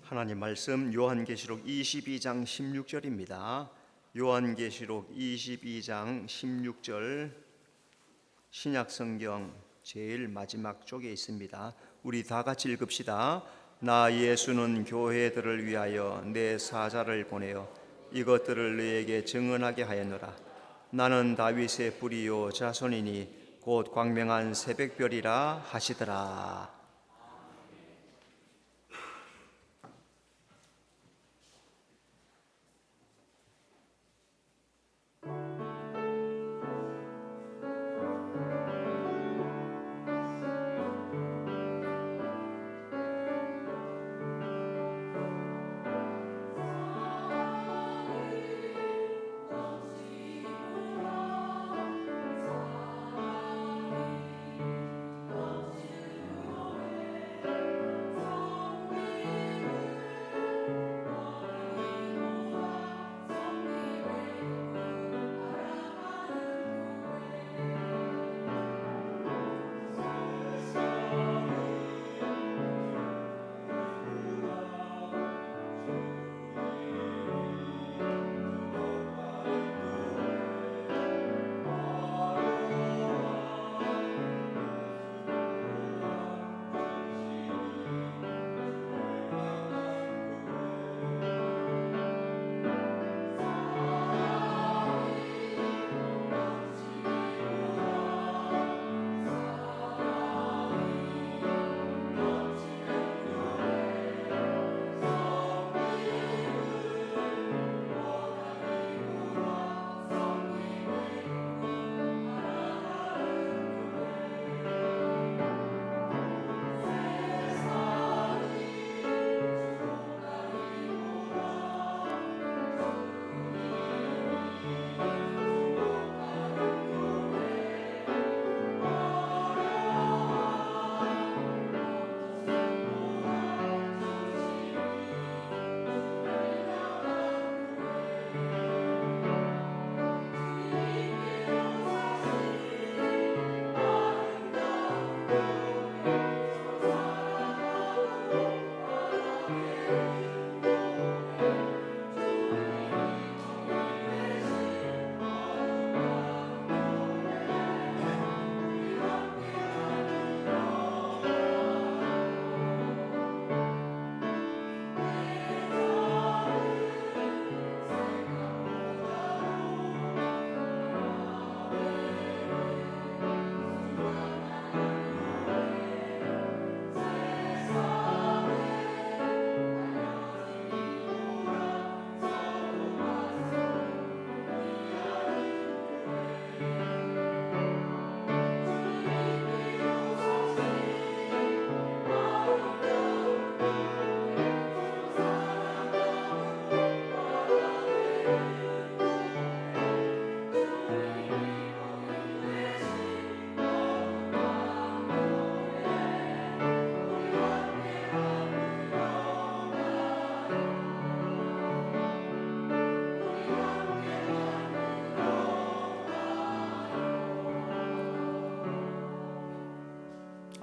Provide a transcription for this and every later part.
하나님 말씀 요한계시록 22장 16절입니다. 요한계시록 22장 16절 신약성경 제일 마지막 쪽에 있습니다. 우리 다 같이 읽읍시다. 나 예수는 교회들을 위하여 내 사자를 보내어 이것들을 너에게 증언하게 하였노라. 나는 다윗의 뿌리요 자손이니 곧 광명한 새벽별이라 하시더라.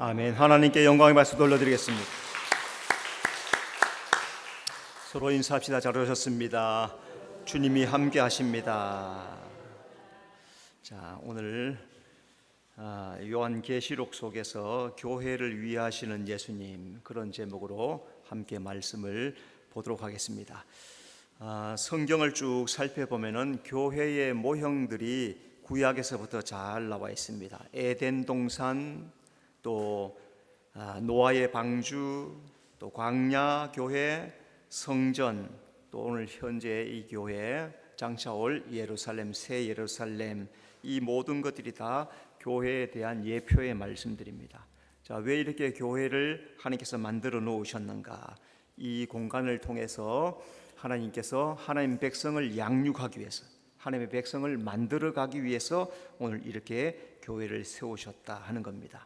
아멘. 하나님께 영광의 박수 돌려드리겠습니다. 서로 인사합시다. 잘 오셨습니다. 주님이 함께 하십니다. 자, 오늘 요한계시록 속에서 교회를 위하시는 예수님, 그런 제목으로 함께 말씀을 보도록 하겠습니다. 성경을 쭉 살펴보면은 교회의 모형들이 구약에서부터 잘 나와 있습니다. 에덴 동산, 또 노아의 방주, 또 광야 교회, 성전, 또 오늘 현재 이 교회 장차올 예루살렘, 새 예루살렘, 이 모든 것들이 다 교회에 대한 예표의 말씀들입니다. 자, 왜 이렇게 교회를 하나님께서 만들어 놓으셨는가? 이 공간을 통해서 하나님께서 하나님 백성을 양육하기 위해서, 하나님의 백성을 만들어 가기 위해서 오늘 이렇게 교회를 세우셨다 하는 겁니다.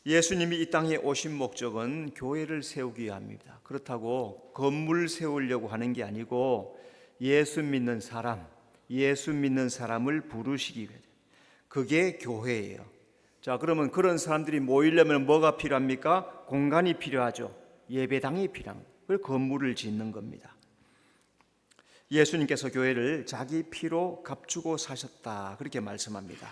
예수님이 이 땅에 오신 목적은 교회를 세우기 위함입니다. 그렇다고 건물 세우려고 하는 게 아니고 예수 믿는 사람, 예수 믿는 사람을 부르시기 위해, 그게 교회예요. 자, 그러면 그런 사람들이 모이려면 뭐가 필요합니까? 공간이 필요하죠. 예배당이 필요합니다. 그 건물을 짓는 겁니다. 예수님께서 교회를 자기 피로 값주고 사셨다, 그렇게 말씀합니다.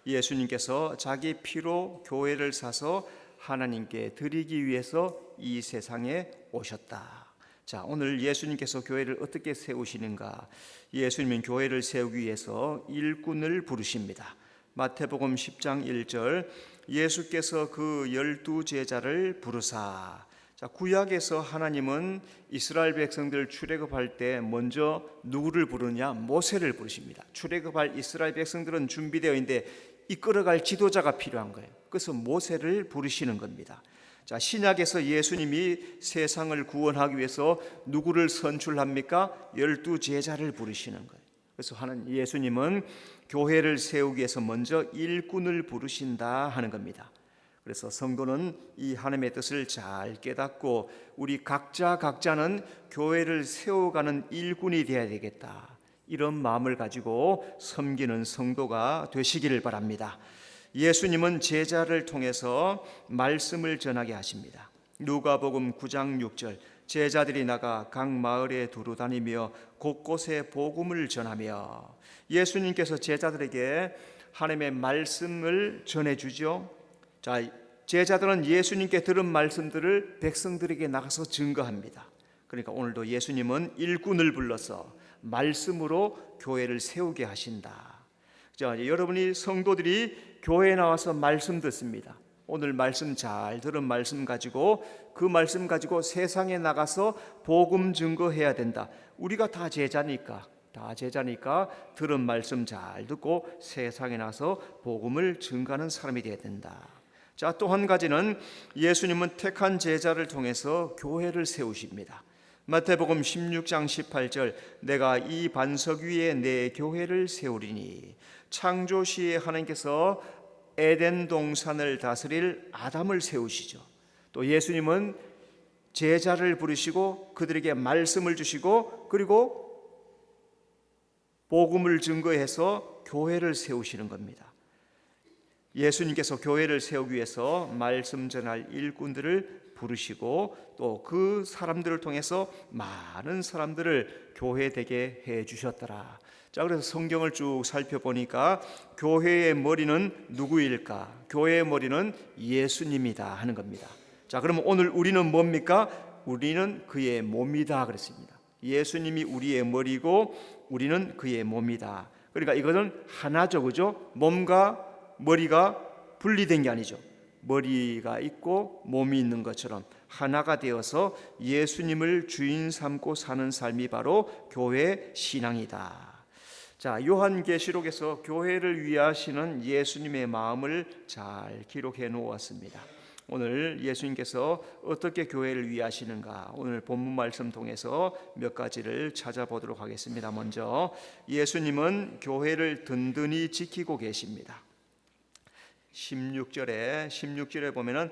예수님께서 자기 피로 교회를 사서 하나님께 드리기 위해서 이 세상에 오셨다. 자, 오늘 예수님께서 교회를 어떻게 세우시는가? 예수님은 교회를 세우기 위해서 일꾼을 부르십니다. 마태복음 10장 1절, 예수께서 그 12제자를 부르사. 자, 구약에서 하나님은 이스라엘 백성들 출애굽할 때 먼저 누구를 부르냐? 모세를 부르십니다. 출애굽할 이스라엘 백성들은 준비되어 있는데 이끌어갈 지도자가 필요한 거예요. 그래서 모세를 부르시는 겁니다. 자, 신약에서 예수님이 세상을 구원하기 위해서 누구를 선출합니까? 12제자를 부르시는 거예요. 그래서 예수님은 교회를 세우기 위해서 먼저 일꾼을 부르신다 하는 겁니다. 그래서 성도는 이 하나님의 뜻을 잘 깨닫고 우리 각자는 교회를 세워가는 일꾼이 되어야 되겠다, 이런 마음을 가지고 섬기는 성도가 되시기를 바랍니다. 예수님은 제자를 통해서 말씀을 전하게 하십니다. 누가복음 9장 6절, 제자들이 나가 각 마을에 두루 다니며 곳곳에 복음을 전하며. 예수님께서 제자들에게 하나님의 말씀을 전해주죠. 자, 제자들은 예수님께 들은 말씀들을 백성들에게 나가서 증거합니다. 그러니까 오늘도 예수님은 일꾼을 불러서 말씀으로 교회를 세우게 하신다. 자, 여러분이 성도들이 교회에 나와서 말씀 듣습니다. 오늘 말씀 잘 들은 말씀 가지고 그 말씀 가지고 세상에 나가서 복음 증거해야 된다. 우리가 다 제자니까 들은 말씀 잘 듣고 세상에 나가서 복음을 증거하는 사람이 되어야 된다. 자, 또 한 가지는 예수님은 택한 제자를 통해서 교회를 세우십니다. 마태복음 16장 18절, 내가 이 반석 위에 내 교회를 세우리니. 창조 시에 하나님께서 에덴 동산을 다스릴 아담을 세우시죠. 또 예수님은 제자를 부르시고 그들에게 말씀을 주시고 그리고 복음을 증거해서 교회를 세우시는 겁니다. 예수님께서 교회를 세우기 위해서 말씀 전할 일꾼들을 부르시고 또 그 사람들을 통해서 많은 사람들을 교회되게 해 주셨더라. 자, 그래서 성경을 쭉 살펴보니까 교회의 머리는 누구일까? 교회의 머리는 예수님이다 하는 겁니다. 자, 그러면 오늘 우리는 뭡니까? 우리는 그의 몸이다 그랬습니다. 예수님이 우리의 머리고 우리는 그의 몸이다. 그러니까 이것은 하나죠, 그죠? 몸과 머리가 분리된 게 아니죠. 머리가 있고 몸이 있는 것처럼 하나가 되어서 예수님을 주인 삼고 사는 삶이 바로 교회 신앙이다. 자, 요한계시록에서 교회를 위하시는 예수님의 마음을 잘 기록해 놓았습니다. 오늘 예수님께서 어떻게 교회를 위하시는가, 오늘 본문 말씀 통해서 몇 가지를 찾아보도록 하겠습니다. 먼저 예수님은 교회를 든든히 지키고 계십니다. 16절에 보면은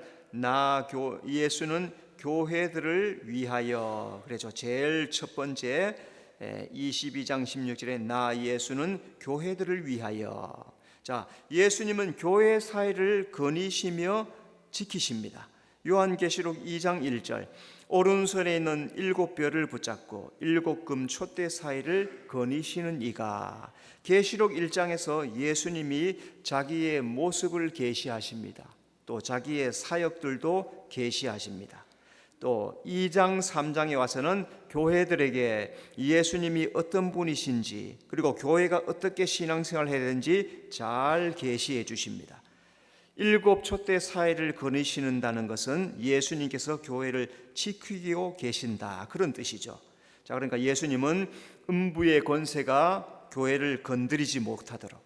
예수는 교회들을 위하여 그래죠. 제일 첫 번째 22장 16절에 나 예수는 교회들을 위하여. 자, 예수님은 교회 사이를 거니시며 지키십니다. 요한계시록 2장 1절, 오른손에 있는 7별을 붙잡고 7금 촛대 사이를 거니시는 이가. 계시록 1장에서 예수님이 자기의 모습을 계시하십니다. 또 자기의 사역들도 계시하십니다. 또 2장 3장에 와서는 교회들에게 예수님이 어떤 분이신지 그리고 교회가 어떻게 신앙생활을 해야 되는지 잘 계시해 주십니다. 7 촛대 사이를 거니시는다는 것은 예수님께서 교회를 지키고 계신다, 그런 뜻이죠. 자, 그러니까 예수님은 음부의 권세가 교회를 건드리지 못하도록,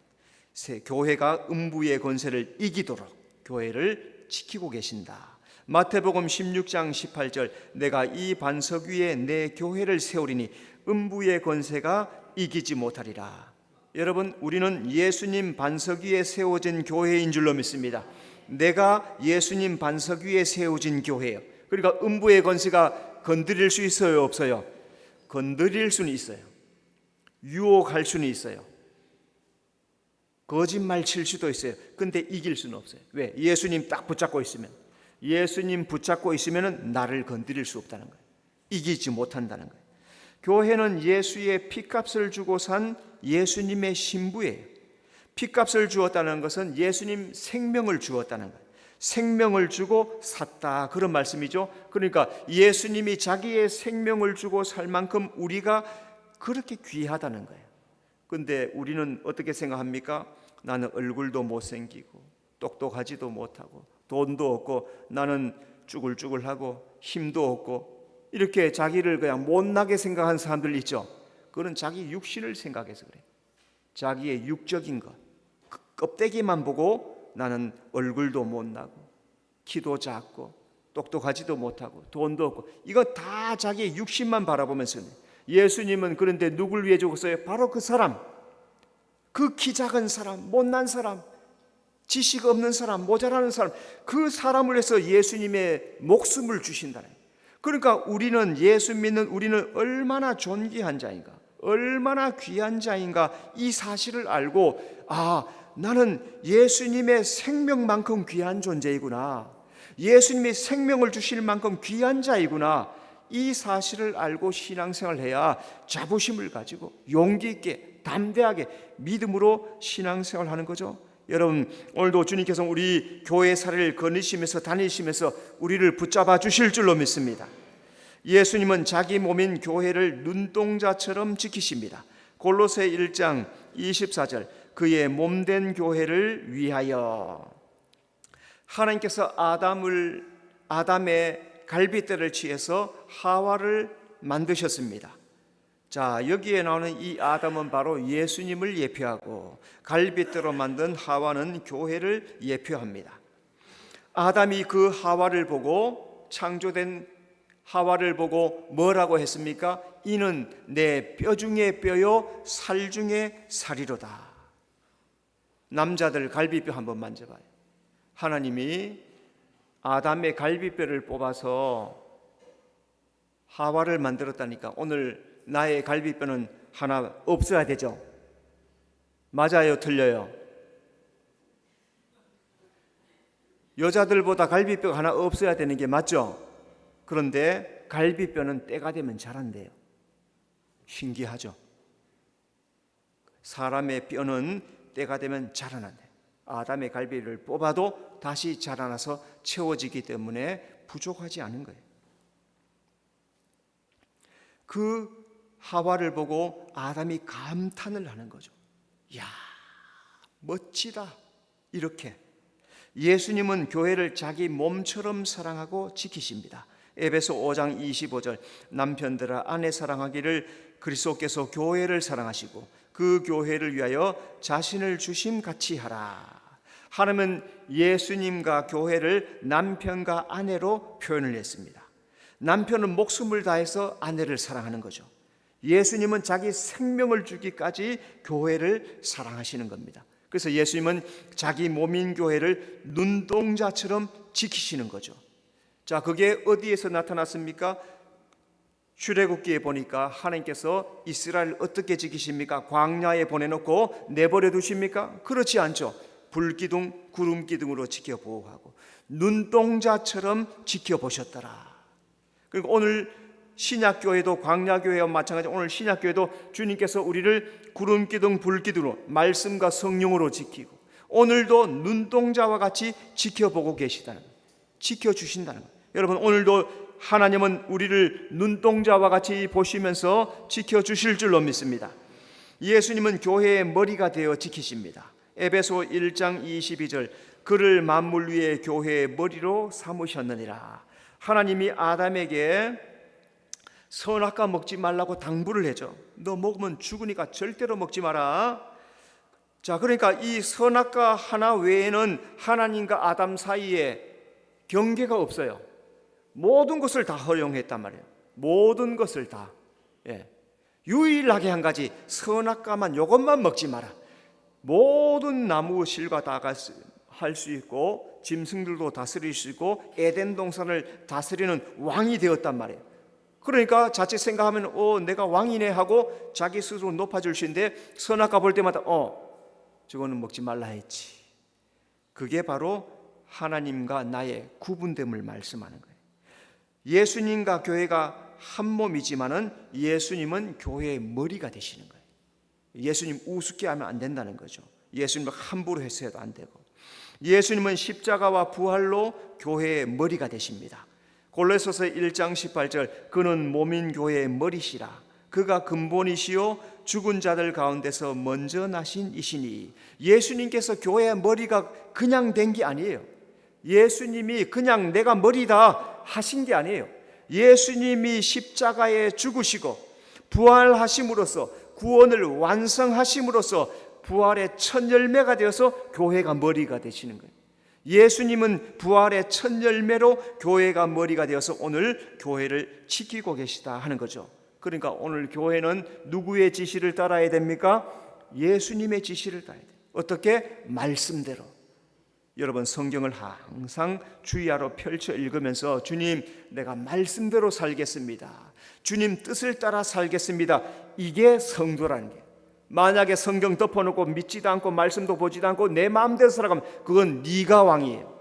교회가 음부의 권세를 이기도록 교회를 지키고 계신다. 마태복음 16장 18절, 내가 이 반석 위에 내 교회를 세우리니 음부의 권세가 이기지 못하리라. 여러분, 우리는 예수님 반석 위에 세워진 교회인 줄로 믿습니다. 내가 예수님 반석 위에 세워진 교회예요. 그러니까 음부의 권세가 건드릴 수 있어요, 없어요? 건드릴 수는 있어요. 유혹할 수는 있어요. 거짓말 칠 수도 있어요. 근데 이길 수는 없어요. 왜? 예수님 딱 붙잡고 있으면, 예수님 붙잡고 있으면 나를 건드릴 수 없다는 거예요. 이기지 못한다는 거예요. 교회는 예수의 피값을 주고 산 예수님의 신부예요. 피값을 주었다는 것은 예수님 생명을 주었다는 거예요. 생명을 주고 샀다, 그런 말씀이죠. 그러니까 예수님이 자기의 생명을 주고 살 만큼 우리가 그렇게 귀하다는 거예요. 근데 우리는 어떻게 생각합니까? 나는 얼굴도 못생기고 똑똑하지도 못하고 돈도 없고 나는 쭈글쭈글하고 힘도 없고 이렇게 자기를 그냥 못나게 생각하는 사람들 있죠. 그건 자기 육신을 생각해서 그래요. 자기의 육적인 것, 껍데기만 보고 나는 얼굴도 못나고 키도 작고 똑똑하지도 못하고 돈도 없고, 이거 다 자기의 육신만 바라보면서. 예수님은 그런데 누굴 위해 죽었어요? 바로 그 사람, 그 키 작은 사람, 못난 사람, 지식 없는 사람, 모자라는 사람, 그 사람을 위해서 예수님의 목숨을 주신다는 거예요. 그러니까 우리는, 예수 믿는 우리는 얼마나 존귀한 자인가, 얼마나 귀한 자인가, 이 사실을 알고, 나는 예수님의 생명만큼 귀한 존재이구나, 예수님이 생명을 주실 만큼 귀한 자이구나, 이 사실을 알고 신앙생활을 해야 자부심을 가지고 용기 있게 담대하게 믿음으로 신앙생활을 하는 거죠. 여러분, 오늘도 주님께서 우리 교회 사례를 거니시면서 다니시면서 우리를 붙잡아 주실 줄로 믿습니다. 예수님은 자기 몸인 교회를 눈동자처럼 지키십니다. 골로새 1장 24절, 그의 몸된 교회를 위하여. 하나님께서 아담의 갈빗대를 취해서 하와를 만드셨습니다. 자, 여기에 나오는 이 아담은 바로 예수님을 예표하고, 갈빗대로 만든 하와는 교회를 예표합니다. 아담이 그 하와를 보고, 창조된 하와를 보고 뭐라고 했습니까? 이는 내 뼈 중에 뼈요 살 중에 살이로다. 남자들 갈비뼈 한번 만져봐요. 하나님이 아담의 갈비뼈를 뽑아서 하와를 만들었다니까, 오늘 나의 갈비뼈는 하나 없어야 되죠? 맞아요, 틀려요? 여자들보다 갈비뼈가 하나 없어야 되는 게 맞죠? 그런데 갈비뼈는 때가 되면 자란대요. 신기하죠? 사람의 뼈는 때가 되면 자라난대요. 아담의 갈비를 뽑아도 다시 자라나서 채워지기 때문에 부족하지 않은 거예요. 그 하와를 보고 아담이 감탄을 하는 거죠. 야, 멋지다. 이렇게 예수님은 교회를 자기 몸처럼 사랑하고 지키십니다. 에베소 5장 25절, 남편들아 아내 사랑하기를 그리스도께서 교회를 사랑하시고 그 교회를 위하여 자신을 주심 같이 하라. 하나님은 예수님과 교회를 남편과 아내로 표현을 했습니다. 남편은 목숨을 다해서 아내를 사랑하는 거죠. 예수님은 자기 생명을 주기까지 교회를 사랑하시는 겁니다. 그래서 예수님은 자기 몸인 교회를 눈동자처럼 지키시는 거죠. 자, 그게 어디에서 나타났습니까? 출애굽기에 보니까 하나님께서 이스라엘을 어떻게 지키십니까? 광야에 보내놓고 내버려 두십니까? 그렇지 않죠. 불기둥, 구름기둥으로 지켜 보호하고 눈동자처럼 지켜보셨더라. 그리고 오늘 신약교회도, 광야교회와 마찬가지로 오늘 신약교회도 주님께서 우리를 구름기둥, 불기둥으로, 말씀과 성령으로 지키고 오늘도 눈동자와 같이 지켜보고 계시다는 거예요. 지켜주신다는 거예요. 여러분, 오늘도 하나님은 우리를 눈동자와 같이 보시면서 지켜주실 줄로 믿습니다. 예수님은 교회의 머리가 되어 지키십니다. 에베소 1장 22절, 그를 만물 위에 교회의 머리로 삼으셨느니라. 하나님이 아담에게 선악과 먹지 말라고 당부를 해줘. 너 먹으면 죽으니까 절대로 먹지 마라. 자, 그러니까 이 선악과 하나 외에는 하나님과 아담 사이에 경계가 없어요. 모든 것을 다 허용했단 말이에요. 모든 것을 다. 유일하게 한 가지, 선악과만, 이것만 먹지 마라. 모든 나무 실과 다 할 수 있고 짐승들도 다스릴 수 있고 에덴 동산을 다스리는 왕이 되었단 말이에요. 그러니까 자칫 생각하면 내가 왕이네 하고 자기 스스로 높아질 수 있는데, 선악과 볼 때마다 저거는 먹지 말라 했지. 그게 바로 하나님과 나의 구분됨을 말씀하는 거예요. 예수님과 교회가 한 몸이지만은 예수님은 교회의 머리가 되시는 거예요. 예수님 우습게 하면 안 된다는 거죠. 예수님을 함부로 해서도 안 되고, 예수님은 십자가와 부활로 교회의 머리가 되십니다. 골로새서 1장 18절, 그는 몸인 교회의 머리시라. 그가 근본이시요 죽은 자들 가운데서 먼저 나신 이시니. 예수님께서 교회의 머리가 그냥 된 게 아니에요. 예수님이 그냥 내가 머리다 하신 게 아니에요. 예수님이 십자가에 죽으시고 부활하심으로써 구원을 완성하심으로써 부활의 첫 열매가 되어서 교회가 머리가 되시는 거예요. 예수님은 부활의 첫 열매로 교회가 머리가 되어서 오늘 교회를 지키고 계시다 하는 거죠. 그러니까 오늘 교회는 누구의 지시를 따라야 됩니까? 예수님의 지시를 따라야 돼요. 어떻게? 말씀대로. 여러분, 성경을 항상 주의하러 펼쳐 읽으면서 주님, 내가 말씀대로 살겠습니다. 주님 뜻을 따라 살겠습니다. 이게 성도라는 게. 만약에 성경 덮어놓고 믿지도 않고 말씀도 보지도 않고 내 마음대로 살아가면 그건 네가 왕이에요.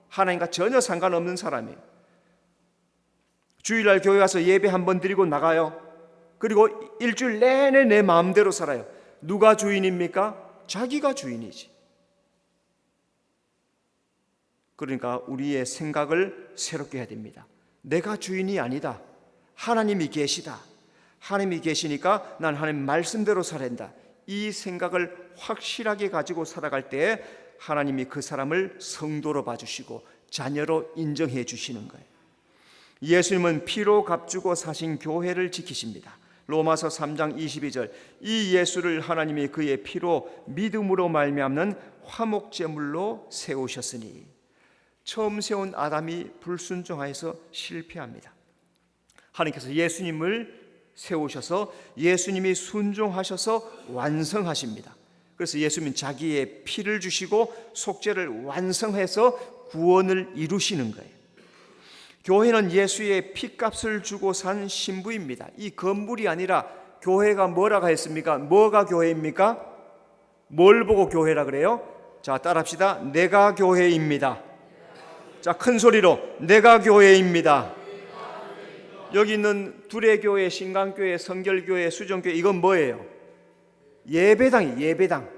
하나님과 전혀 상관없는 사람이에요. 주일날 교회 가서 예배 한번 드리고 나가요. 그리고 일주일 내내 내 마음대로 살아요. 누가 주인입니까? 자기가 주인이지. 그러니까 우리의 생각을 새롭게 해야 됩니다. 내가 주인이 아니다. 하나님이 계시다. 하나님이 계시니까 난 하나님 말씀대로 살아야 한다. 이 생각을 확실하게 가지고 살아갈 때 하나님이 그 사람을 성도로 봐주시고 자녀로 인정해 주시는 거예요. 예수님은 피로 값주고 사신 교회를 지키십니다. 로마서 3장 22절, 이 예수를 하나님이 그의 피로 믿음으로 말미암는 화목제물로 세우셨으니. 처음 세운 아담이 불순종하여서 실패합니다. 하나님께서 예수님을 세우셔서 예수님이 순종하셔서 완성하십니다. 그래서 예수님은 자기의 피를 주시고 속죄를 완성해서 구원을 이루시는 거예요. 교회는 예수의 피값을 주고 산 신부입니다. 이 건물이 아니라 교회가 뭐라고 했습니까? 뭐가 교회입니까? 뭘 보고 교회라 그래요? 자, 따라합시다. 내가 교회입니다. 자, 큰 소리로 내가 교회입니다. 여기 있는 두레교회, 신강교회, 성결교회, 수정교회, 이건 뭐예요? 예배당이에요. 예배당.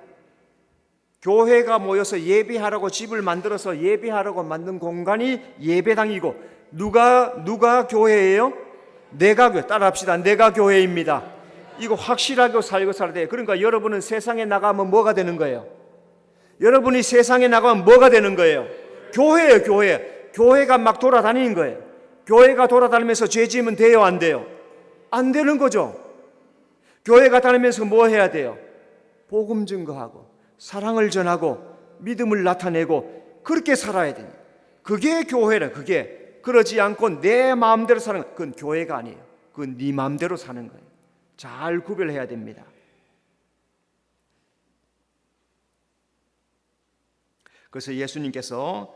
교회가 모여서 예배하라고 집을 만들어서 예배하라고 만든 공간이 예배당이고, 누가 교회예요? 내가 교회. 따라합시다. 내가 교회입니다. 이거 확실하게 살고 살아야 돼요. 그러니까 여러분은 세상에 나가면 뭐가 되는 거예요? 여러분이 세상에 나가면 뭐가 되는 거예요? 교회예요. 교회. 교회가 막 돌아다니는 거예요. 교회가 돌아다니면서 죄 지으면 돼요? 안 돼요? 안 되는 거죠. 교회가 다니면서 뭐 해야 돼요? 복음 증거하고 사랑을 전하고 믿음을 나타내고 그렇게 살아야 돼요. 그게 교회라. 그게. 그러지 않고 내 마음대로 사는 건 그건 교회가 아니에요. 그건 네 마음대로 사는 거예요. 잘 구별해야 됩니다. 그래서 예수님께서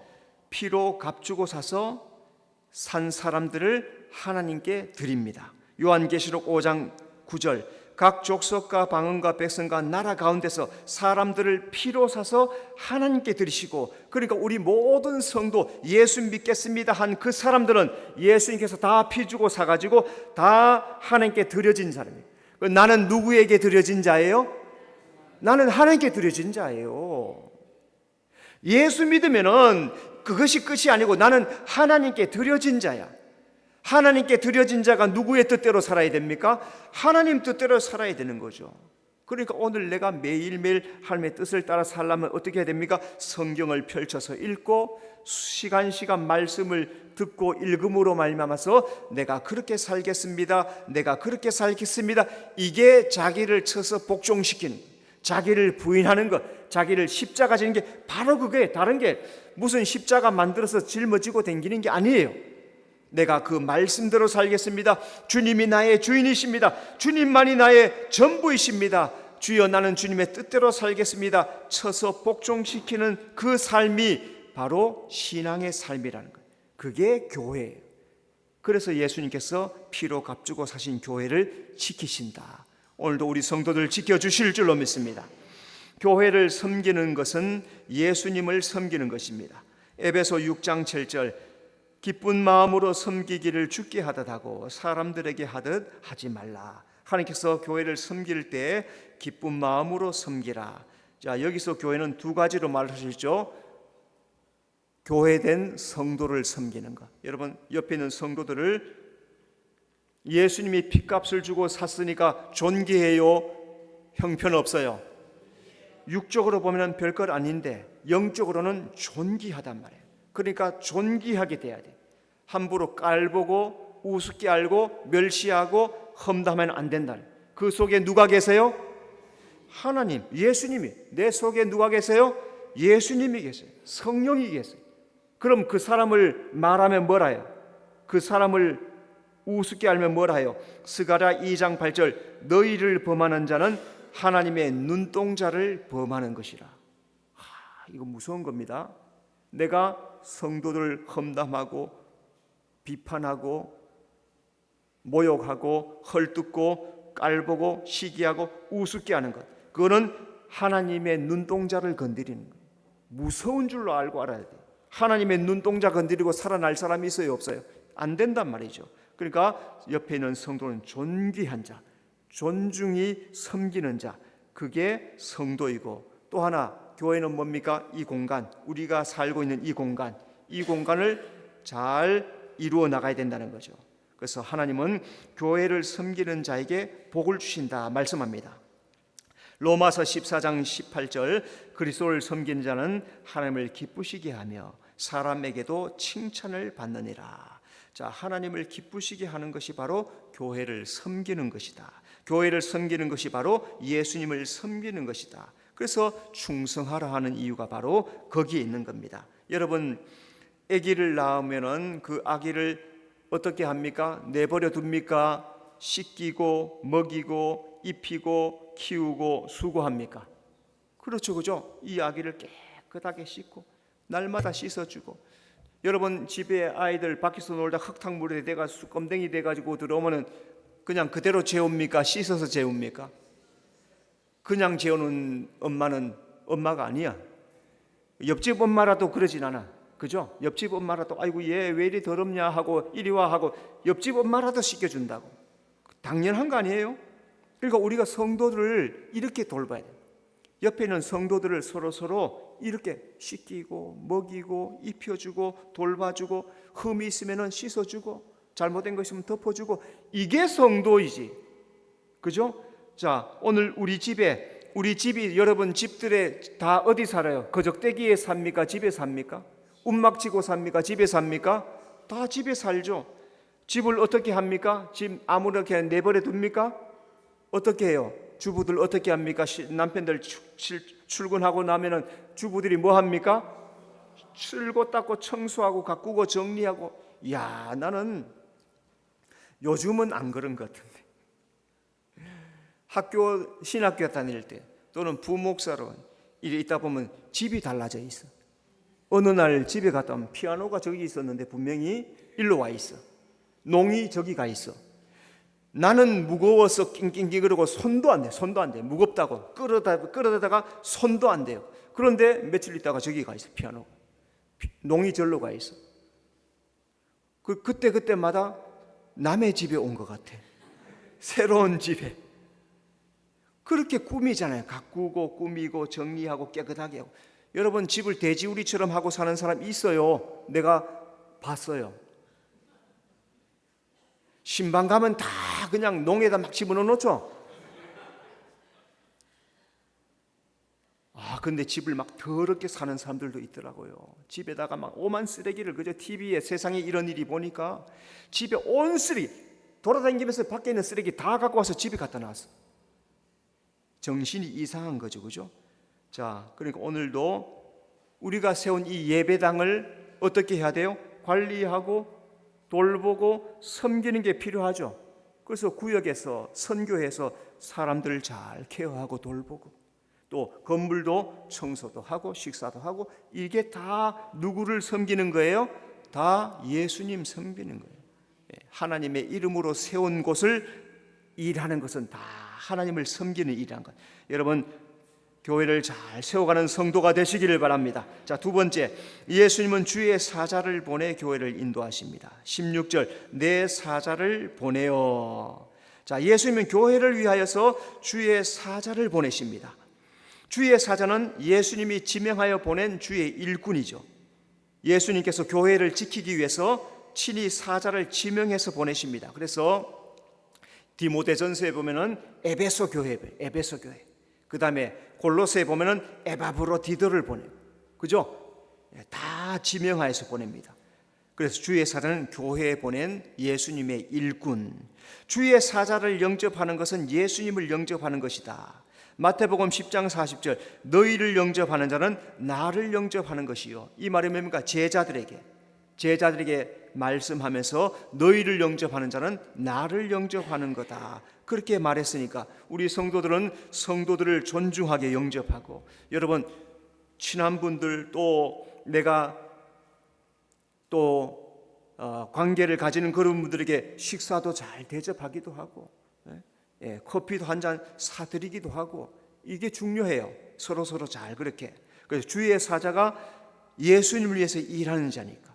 피로 값주고 사서 산 사람들을 하나님께 드립니다. 요한계시록 5장 9절, 각 족속과 방언과 백성과 나라 가운데서 사람들을 피로 사서 하나님께 드리시고, 그러니까 우리 모든 성도 예수 믿겠습니다 한 그 사람들은 예수님께서 다 피 주고 사가지고 다 하나님께 드려진 사람이에요. 나는 누구에게 드려진 자예요? 나는 하나님께 드려진 자예요. 예수 믿으면은 그것이 끝이 아니고 나는 하나님께 드려진 자야. 하나님께 드려진 자가 누구의 뜻대로 살아야 됩니까? 하나님 뜻대로 살아야 되는 거죠. 그러니까 오늘 내가 매일매일 하나님의 뜻을 따라 살려면 어떻게 해야 됩니까? 성경을 펼쳐서 읽고 시간 말씀을 듣고 읽음으로 말미암아서 내가 그렇게 살겠습니다. 내가 그렇게 살겠습니다. 이게 자기를 쳐서 복종시키는, 자기를 부인하는 것, 자기를 십자가 지는 게 바로 그게, 다른 게 무슨 십자가 만들어서 짊어지고 다니는 게 아니에요. 내가 그 말씀대로 살겠습니다. 주님이 나의 주인이십니다. 주님만이 나의 전부이십니다. 주여, 나는 주님의 뜻대로 살겠습니다. 쳐서 복종시키는 그 삶이 바로 신앙의 삶이라는 거예요. 그게 교회예요. 그래서 예수님께서 피로 값주고 사신 교회를 지키신다. 오늘도 우리 성도들 지켜주실 줄로 믿습니다. 교회를 섬기는 것은 예수님을 섬기는 것입니다. 에베소 6장 7절, 기쁜 마음으로 섬기기를 주께 하듯 하고 사람들에게 하듯 하지 말라. 하나님께서 교회를 섬길 때 기쁜 마음으로 섬기라. 자, 여기서 교회는 두 가지로 말하시죠. 교회된 성도를 섬기는 것. 여러분, 옆에 있는 성도들을 예수님이 핏값을 주고 샀으니까 존귀해요, 형편없어요? 육적으로 보면 별것 아닌데 영적으로는 존귀하단 말이에요. 그러니까 존귀하게 돼야 돼. 함부로 깔보고 우습게 알고 멸시하고 험담하면 안 된다. 그 속에 누가 계세요? 하나님, 예수님이. 내 속에 누가 계세요? 예수님이 계세요. 성령이 계세요. 그럼 그 사람을 말하면 뭐라 해요? 그 사람을 우습게 알면 뭐라 해요? 스가랴 2장 8절, 너희를 범하는 자는 하나님의 눈동자를 범하는 것이라. 이거 무서운 겁니다. 내가 성도들 험담하고 비판하고 모욕하고 헐뜯고 깔보고 시기하고 우습게 하는 것, 그거는 하나님의 눈동자를 건드리는 거예요. 무서운 줄로 알고 알아야 돼요. 하나님의 눈동자 건드리고 살아날 사람이 있어요, 없어요? 안 된단 말이죠. 그러니까 옆에 있는 성도는 존귀한 자, 존중히 섬기는 자, 그게 성도이고, 또 하나 교회는 뭡니까? 이 공간, 우리가 살고 있는 이 공간을 잘 이루어 나가야 된다는 거죠. 그래서 하나님은 교회를 섬기는 자에게 복을 주신다 말씀합니다. 로마서 14장 18절, 그리스도를 섬기는 자는 하나님을 기쁘시게 하며 사람에게도 칭찬을 받느니라. 자, 하나님을 기쁘시게 하는 것이 바로 교회를 섬기는 것이다. 교회를 섬기는 것이 바로 예수님을 섬기는 것이다. 그래서 충성하라 하는 이유가 바로 거기에 있는 겁니다. 여러분, 아기를 낳으면은 그 아기를 어떻게 합니까? 내버려 둡니까? 씻기고 먹이고 입히고 키우고 수고합니까? 그렇죠, 그죠? 이 아기를 깨끗하게 씻고 날마다 씻어주고. 여러분, 집에 아이들 밖에서 놀다 흙탕물에 돼가지고 껌댕이 돼가지고 들어오면은 그냥 그대로 재웁니까? 씻어서 재웁니까? 그냥 재우는 엄마는 엄마가 아니야. 옆집 엄마라도 그러진 않아, 그죠? 옆집 엄마라도 아이고 얘 왜 이리 더럽냐 하고 이리 와 하고 옆집 엄마라도 씻겨준다고. 당연한 거 아니에요? 그러니까 우리가 성도들을 이렇게 돌봐야 돼요. 옆에 있는 성도들을 서로 이렇게 씻기고 먹이고 입혀주고 돌봐주고, 흠이 있으면 씻어주고 잘못된 거 있으면 덮어주고, 이게 성도이지, 그죠? 자, 오늘 우리 집이 여러분 집들에 다 어디 살아요? 거적대기에 삽니까? 집에 삽니까? 움막치고 삽니까? 집에 삽니까? 다 집에 살죠. 집을 어떻게 합니까? 집 아무렇게 내버려 둡니까? 어떻게 해요? 주부들 어떻게 합니까? 남편들 출근하고 나면은 주부들이 뭐 합니까? 쓸고 닦고 청소하고 가꾸고 정리하고. 야, 나는 요즘은 안 그런 것 같은데. 신학교 다닐 때 또는 부목사로 이래 있다 보면 집이 달라져 있어. 어느 날 집에 갔다 오면 피아노가 저기 있었는데 분명히 일로 와 있어. 농이 저기 가 있어. 나는 무거워서 낑낑낑 그러고 손도 안 돼. 무겁다고 끌어다가 손도 안 돼요. 그런데 며칠 있다가 저기 가 있어. 피아노. 농이 절로 가 있어. 그때마다 남의 집에 온 것 같아. 새로운 집에. 그렇게 꾸미잖아요. 가꾸고 꾸미고 정리하고 깨끗하게 하고. 여러분, 집을 돼지우리처럼 하고 사는 사람 있어요. 내가 봤어요. 신방 가면 다 그냥 농에다 막 집어넣어 놓죠. 근데 집을 막 더럽게 사는 사람들도 있더라고요. 집에다가 막 오만 쓰레기를, 그저 TV에 세상에 이런 일이 보니까 집에 온 쓰레기 돌아다니면서 밖에 있는 쓰레기 다 갖고 와서 집에 갖다 놨어. 정신이 이상한 거죠, 그죠? 자, 그러니까 오늘도 우리가 세운 이 예배당을 어떻게 해야 돼요? 관리하고 돌보고 섬기는 게 필요하죠. 그래서 구역에서 선교해서 사람들을 잘 케어하고 돌보고, 또 건물도 청소도 하고 식사도 하고, 이게 다 누구를 섬기는 거예요? 다 예수님 섬기는 거예요. 하나님의 이름으로 세운 곳을 일하는 것은 다 하나님을 섬기는 일이란 것. 여러분, 교회를 잘 세워가는 성도가 되시기를 바랍니다. 자, 두 번째, 예수님은 주의 사자를 보내 교회를 인도하십니다. 16절, 내 사자를 보내어. 자, 예수님은 교회를 위하여서 주의 사자를 보내십니다. 주의 사자는 예수님이 지명하여 보낸 주의 일꾼이죠. 예수님께서 교회를 지키기 위해서 친히 사자를 지명해서 보내십니다. 그래서 디모데전서에 보면은 에베소 교회, 그 다음에 골로새에 보면은 에바브로디도를 보내고, 그죠? 다 지명하여서 보냅니다. 그래서 주의 사자는 교회에 보낸 예수님의 일꾼. 주의 사자를 영접하는 것은 예수님을 영접하는 것이다. 마태복음 10장 40절, 너희를 영접하는 자는 나를 영접하는 것이요. 이 말이 뭡니까? 제자들에게 말씀하면서 너희를 영접하는 자는 나를 영접하는 거다. 그렇게 말했으니까 우리 성도들은 성도들을 존중하게 영접하고, 여러분 친한 분들 또 내가 관계를 가지는 그런 분들에게 식사도 잘 대접하기도 하고, 커피도 한 잔 사드리기도 하고, 이게 중요해요. 서로 잘 그렇게. 그래서 주의 사자가 예수님을 위해서 일하는 자니까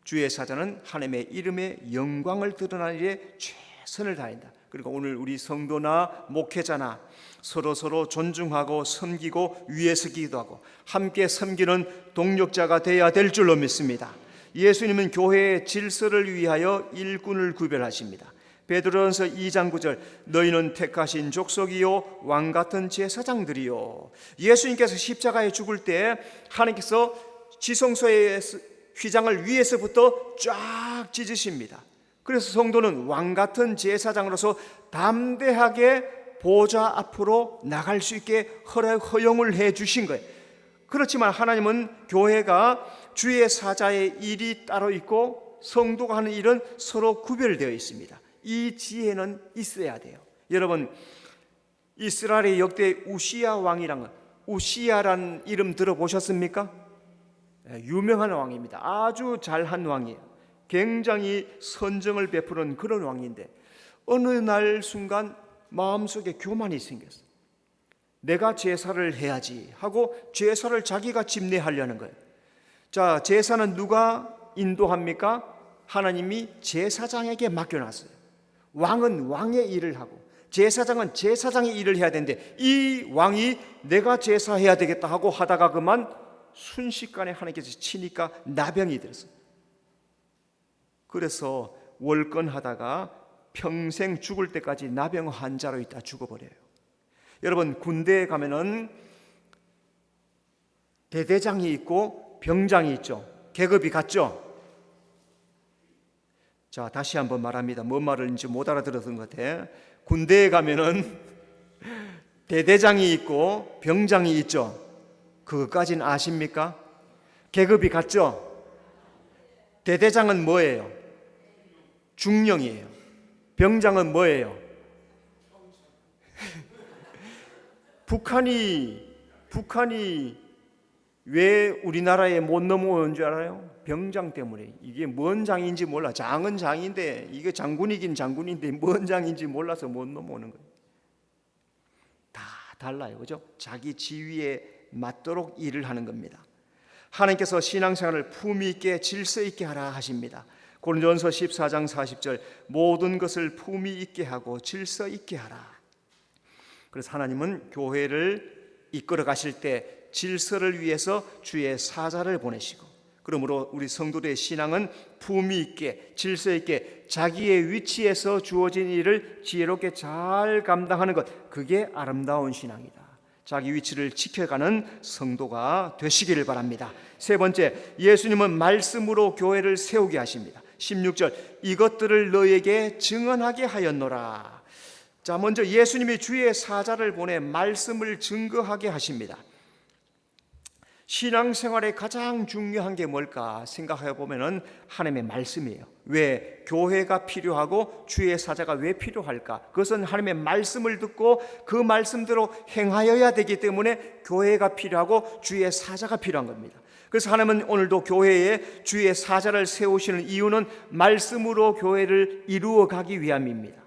주의 사자는 하나님의 이름의 영광을 드러나는 일에 최선을 다한다. 그러니까 오늘 우리 성도나 목회자나 서로 존중하고 섬기고 위에 서기도 하고 함께 섬기는 동력자가 되어야 될 줄로 믿습니다. 예수님은 교회의 질서를 위하여 일꾼을 구별하십니다. 베드로전서 2장 9절, 너희는 택하신 족속이요 왕같은 제사장들이요. 예수님께서 십자가에 죽을 때 하나님께서 지성소의 휘장을 위에서부터 쫙 찢으십니다. 그래서 성도는 왕같은 제사장으로서 담대하게 보좌 앞으로 나갈 수 있게 허용을 해 주신 거예요. 그렇지만 하나님은 교회가 주의 사자의 일이 따로 있고 성도가 하는 일은 서로 구별되어 있습니다. 이 지혜는 있어야 돼요. 여러분, 이스라엘의 역대 우시야 왕이란, 우시야라는 이름 들어보셨습니까? 유명한 왕입니다. 아주 잘한 왕이에요. 굉장히 선정을 베푸는 그런 왕인데 어느 날 순간 마음속에 교만이 생겼어요. 내가 제사를 해야지 하고 제사를 자기가 집례하려는 거예요. 자, 제사는 누가 인도합니까? 하나님이 제사장에게 맡겨놨어요. 왕은 왕의 일을 하고 제사장은 제사장의 일을 해야 되는데 이 왕이 내가 제사해야 되겠다 하고 하다가 그만 순식간에 하나님께서 치니까 나병이 들었어요. 그래서 월권하다가 평생 죽을 때까지 나병 환자로 있다 죽어버려요. 여러분, 군대에 가면은 대대장이 있고 병장이 있죠. 계급이 같죠. 자, 다시 한번 말합니다. 뭔 말인지 못 알아들었던 것 같아. 군대에 가면은 대대장이 있고 병장이 있죠. 그것까지는 아십니까? 계급이 같죠. 대대장은 뭐예요? 중령이에요. 병장은 뭐예요? 북한이 왜 우리나라에 못 넘어오는 줄 알아요? 병장 때문에. 이게 뭔 장인지 몰라. 장은 장인데 이게 장군이긴 장군인데 뭔 장인지 몰라서 못 넘어오는 거예요. 다 달라요, 그죠? 자기 지위에 맞도록 일을 하는 겁니다. 하나님께서 신앙생활을 품위 있게 질서 있게 하라 하십니다. 고린도전서 14장 40절, 모든 것을 품위 있게 하고 질서 있게 하라. 그래서 하나님은 교회를 이끌어 가실 때 질서를 위해서 주의 사자를 보내시고, 그러므로 우리 성도들의 신앙은 품위 있게 질서 있게 자기의 위치에서 주어진 일을 지혜롭게 잘 감당하는 것, 그게 아름다운 신앙이다. 자기 위치를 지켜가는 성도가 되시기를 바랍니다. 세 번째, 예수님은 말씀으로 교회를 세우게 하십니다. 16절, 이것들을 너에게 증언하게 하였노라. 자, 먼저 예수님이 주의 사자를 보내 말씀을 증거하게 하십니다. 신앙생활에 가장 중요한 게 뭘까 생각해 보면은 하나님의 말씀이에요. 왜 교회가 필요하고 주의 사자가 왜 필요할까? 그것은 하나님의 말씀을 듣고 그 말씀대로 행하여야 되기 때문에 교회가 필요하고 주의 사자가 필요한 겁니다. 그래서 하나님은 오늘도 교회에 주의 사자를 세우시는 이유는 말씀으로 교회를 이루어 가기 위함입니다.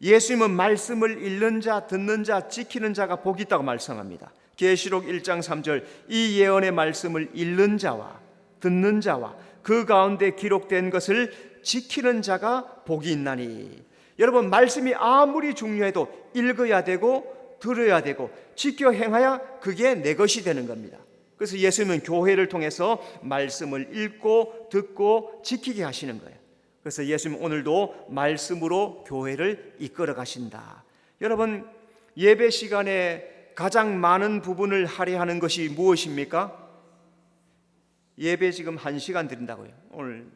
예수님은 말씀을 읽는 자, 듣는 자, 지키는 자가 복이 있다고 말씀합니다. 계시록 1장 3절 이 예언의 말씀을 읽는 자와 듣는 자와 그 가운데 기록된 것을 지키는 자가 복이 있나니. 여러분, 말씀이 아무리 중요해도 읽어야 되고 들어야 되고 지켜 행해야 그게 내 것이 되는 겁니다. 그래서 예수님은 교회를 통해서 말씀을 읽고 듣고 지키게 하시는 거예요. 그래서 예수님 오늘도 말씀으로 교회를 이끌어 가신다. 여러분, 예배 시간에 가장 많은 부분을 할애하는 것이 무엇입니까? 예배 지금 1시간 드린다고요. 오늘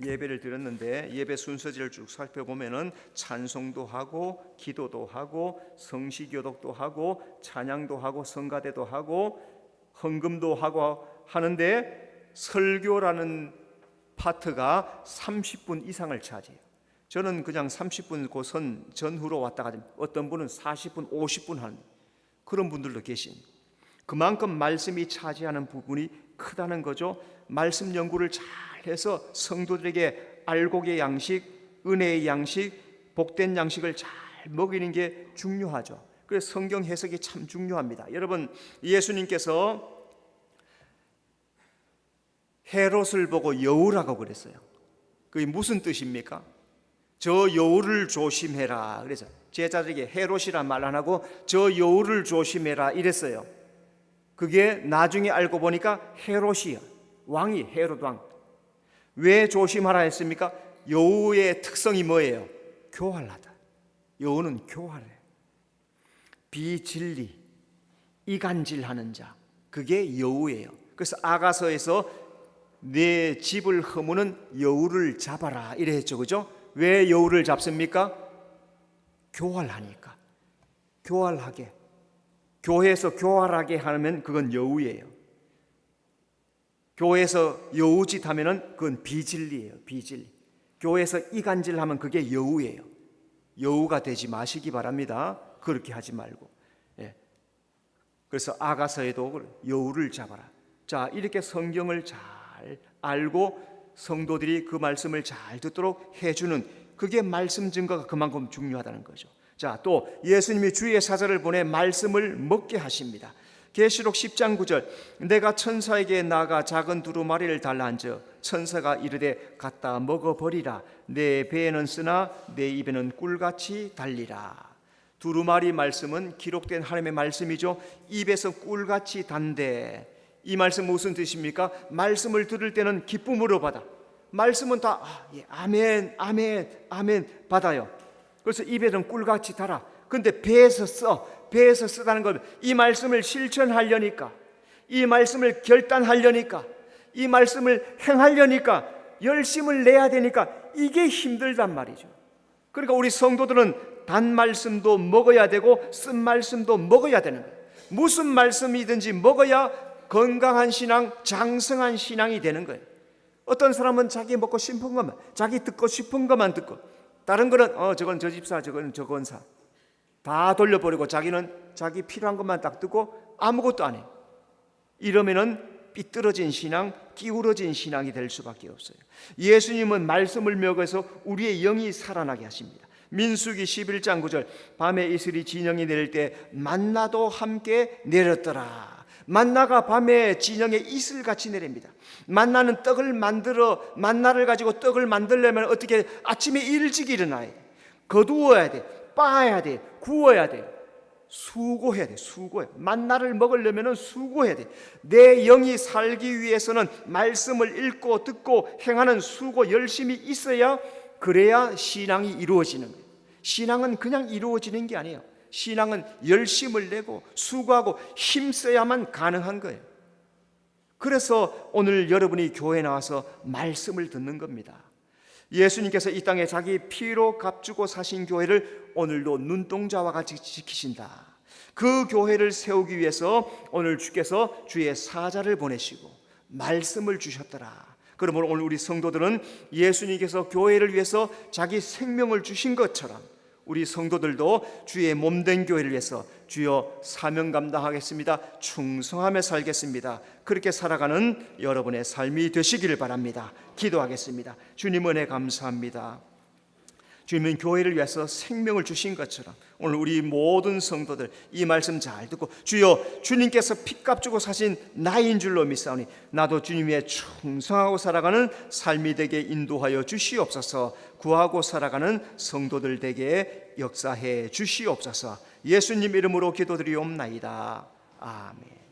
예배를 드렸는데 예배 순서지를 쭉 살펴보면은 찬송도 하고 기도도 하고 성시교독도 하고 찬양도 하고 성가대도 하고 헌금도 하고 하는데 설교라는 파트가 30분 이상을 차지해요. 저는 그냥 30분 고선 전후로 왔다 갔다, 어떤 분은 40분 50분 하는 그런 분들도 계십니다. 그만큼 말씀이 차지하는 부분이 크다는 거죠. 말씀 연구를 잘 해서 성도들에게 알곡의 양식, 은혜의 양식, 복된 양식을 잘 먹이는 게 중요하죠. 그래서 성경 해석이 참 중요합니다. 여러분, 예수님께서 헤롯을 보고 여우라고 그랬어요. 그게 무슨 뜻입니까? 저 여우를 조심해라. 그래서 제자들에게 헤롯이란 말 안 하고 저 여우를 조심해라 이랬어요. 그게 나중에 알고 보니까 헤롯이야. 왕이 헤롯 왕. 왜 조심하라 했습니까? 여우의 특성이 뭐예요? 교활하다. 여우는 교활해. 비진리, 이간질하는 자, 그게 여우예요. 그래서 아가서에서 내 집을 허무는 여우를 잡아라 이래 했죠. 그죠? 왜 여우를 잡습니까? 교활하니까. 교활하게. 교회에서 교활하게 하면 그건 여우예요. 교회에서 여우짓 하면은 그건 비진리예요. 비진리. 교회에서 이간질하면 그게 여우예요. 여우가 되지 마시기 바랍니다. 그렇게 하지 말고. 예. 그래서 아가서에도 여우를 잡아라. 자, 이렇게 성경을 잘 알고 성도들이 그 말씀을 잘 듣도록 해주는, 그게 말씀 증거가 그만큼 중요하다는 거죠. 자, 또 예수님이 주의 사자를 보내 말씀을 먹게 하십니다. 계시록 10장 9절 내가 천사에게 나가 작은 두루마리를 달라 앉아 천사가 이르되 갖다 먹어버리라. 내 배에는 쓰나 내 입에는 꿀같이 달리라. 두루마리 말씀은 기록된 하나님의 말씀이죠. 입에서 꿀같이 단대. 이 말씀 무슨 뜻입니까? 말씀을 들을 때는 기쁨으로 받아. 말씀은 다 아멘 아멘 아멘 받아요. 그래서 입에는 꿀같이 달아. 근데 배에서 써. 배에서 쓰다는 건 이 말씀을 실천하려니까, 이 말씀을 결단하려니까, 이 말씀을 행하려니까 열심을 내야 되니까 이게 힘들단 말이죠. 그러니까 우리 성도들은 단 말씀도 먹어야 되고 쓴 말씀도 먹어야 되는 거예요. 무슨 말씀이든지 먹어야 건강한 신앙, 장성한 신앙이 되는 거예요. 어떤 사람은 자기 먹고 싶은 것만, 자기 듣고 싶은 것만 듣고, 다른 거는 저건 저 집사, 저건 저 권사 다 돌려버리고 자기는 자기 필요한 것만 딱 듣고 아무것도 안 해요. 이러면은 삐뚤어진 신앙, 기울어진 신앙이 될 수밖에 없어요. 예수님은 말씀을 먹어서 우리의 영이 살아나게 하십니다. 민수기 11장 9절 밤에 이슬이 진영이 내릴 때 만나도 함께 내렸더라. 만나가 밤에 진영에 이슬같이 내립니다. 만나는 떡을 만들어, 만나를 가지고 떡을 만들려면 어떻게 아침에 일찍 일어나야 돼. 거두어야 돼. 빻아야 돼. 구워야 돼. 수고해야 돼. 수고해. 만나를 먹으려면 수고해야 돼. 내 영이 살기 위해서는 말씀을 읽고 듣고 행하는 수고, 열심히 있어야, 그래야 신앙이 이루어지는 거예요. 신앙은 그냥 이루어지는 게 아니에요. 신앙은 열심을 내고 수고하고 힘써야만 가능한 거예요. 그래서 오늘 여러분이 교회에 나와서 말씀을 듣는 겁니다. 예수님께서 이 땅에 자기 피로 값주고 사신 교회를 오늘도 눈동자와 같이 지키신다. 그 교회를 세우기 위해서 오늘 주께서 주의 사자를 보내시고 말씀을 주셨더라. 그러므로 오늘 우리 성도들은 예수님께서 교회를 위해서 자기 생명을 주신 것처럼 우리 성도들도 주의 몸된 교회를 위해서 주여 사명 감당하겠습니다. 충성하며 살겠습니다. 그렇게 살아가는 여러분의 삶이 되시기를 바랍니다. 기도하겠습니다. 주님 은혜 감사합니다. 주님은 교회를 위해서 생명을 주신 것처럼 오늘 우리 모든 성도들 이 말씀 잘 듣고 주여 주님께서 핏값 주고 사신 나인 줄로 믿사오니 나도 주님 위에 충성하고 살아가는 삶이 되게 인도하여 주시옵소서. 구하고 살아가는 성도들 되게 역사해 주시옵소서. 예수님 이름으로 기도드리옵나이다. 아멘.